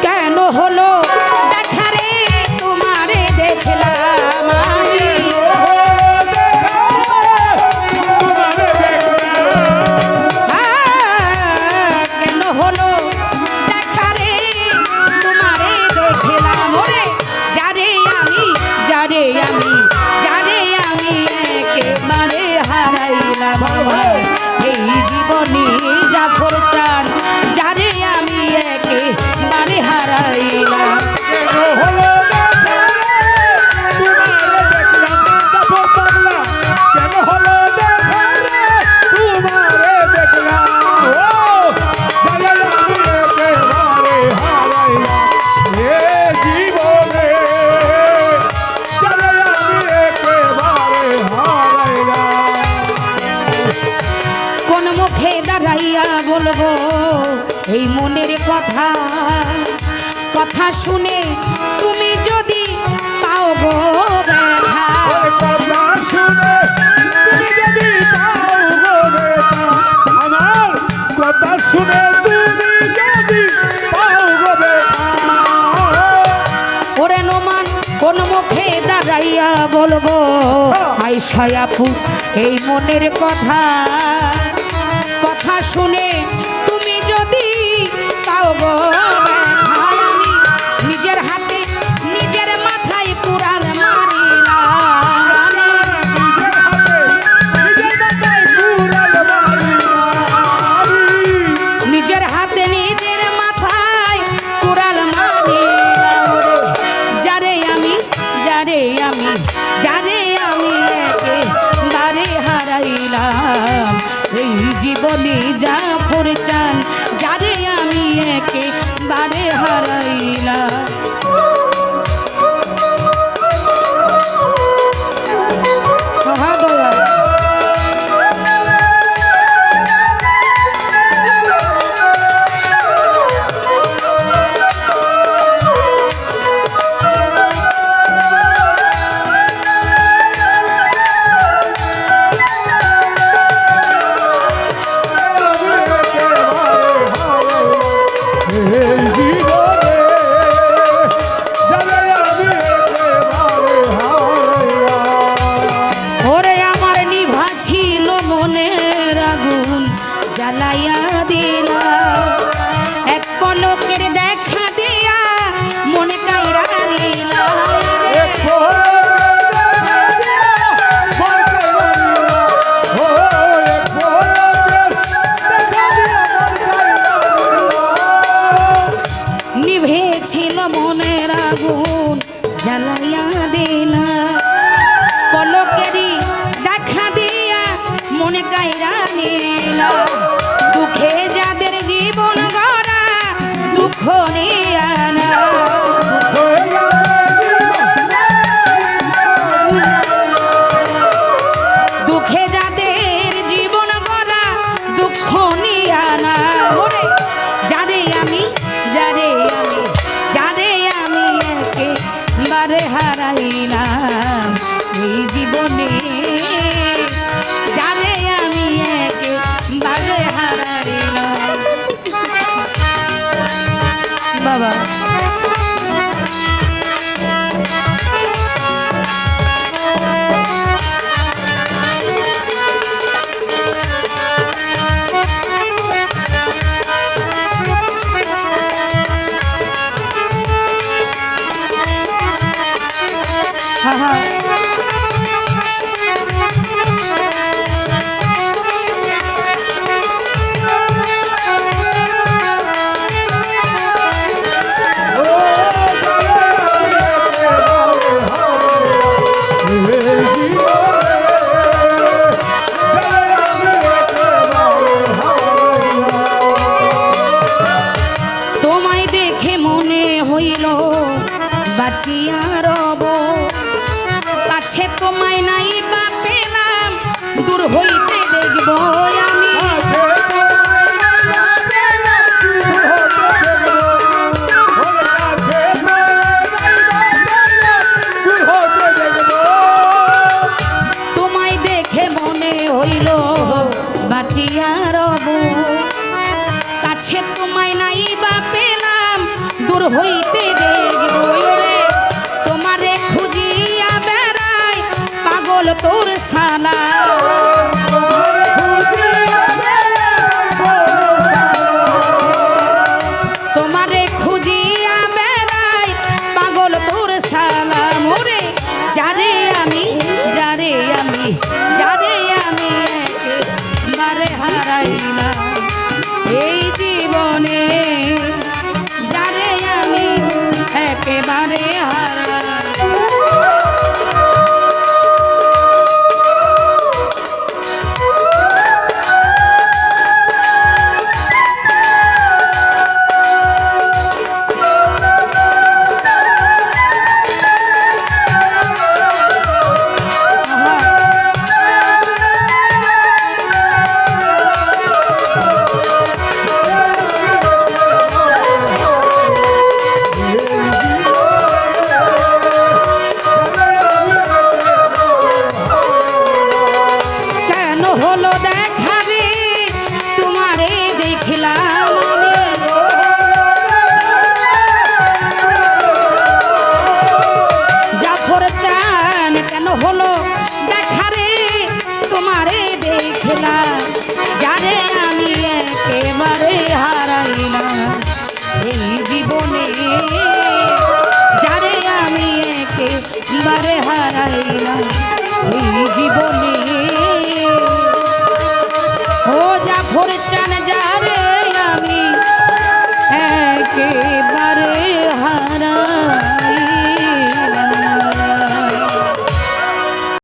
কেন হলো দেখা রে তোমারে দেখলাম আমি কেন হলো দেখা রে তোমারে দেখলাম ওরে যারে আমি একেবারে হারাইলাম এই জীবনে জাফর চান যারে আমি একেবারে হারাইলাম বলবো এই মনের কথা কথা শুনে তুমি যদি পাও গো ব্যথা কথা শুনে তুমি যদি পাও গো ব্যথা আমার কথা শুনে তুমি যদি পাও গো ব্যথা ওরে নোমান কোন মুখে দাঁড়াইয়া বলবো আয়শা আপু এই মনের কথা কথা শুনে তুমি যদি পাও গো ব্যথা আমি নিজের হাতে নিজের মাথায় কুড়াল মারিলাম নিজের হাতে নিজের মাথায় কুড়াল মারিলাম যারে আমি একেবারে হারাইলাম এই জীবনে জাফর চান যারে আমি একেবারে হারাইলাম জ্বালাইয়া দিলা এক পলকের দেখা দিয়া মনে কাইরা নিলা নিভেছিল মনের আগুন জ্বালাইয়া দিলা পলকেরই দেখা দিয়া মনে কাইরা নিলা দুঃখে যাদের জীবন গড়া দুঃখ নিয়া না দুঃখে যাদের জীবন গড়া দুঃখ নিয়া না ওরে যারে আমি একেবারে হারাইলাম এই জীবনে যারে আমি একেবারে হারাইলাম বাবা বাঁচিয়া রব কাছে তোমায় নাই বা পেলাম দূর হইতে দেখব আমি তোমায় দেখে মনে হইল বাঁচিয়া রব কাছে তোমায় নাই বা পেলাম দূর হইতে দেখব রে তোমারে খুঁজিয়া বেড়াই পাগল তোর সালা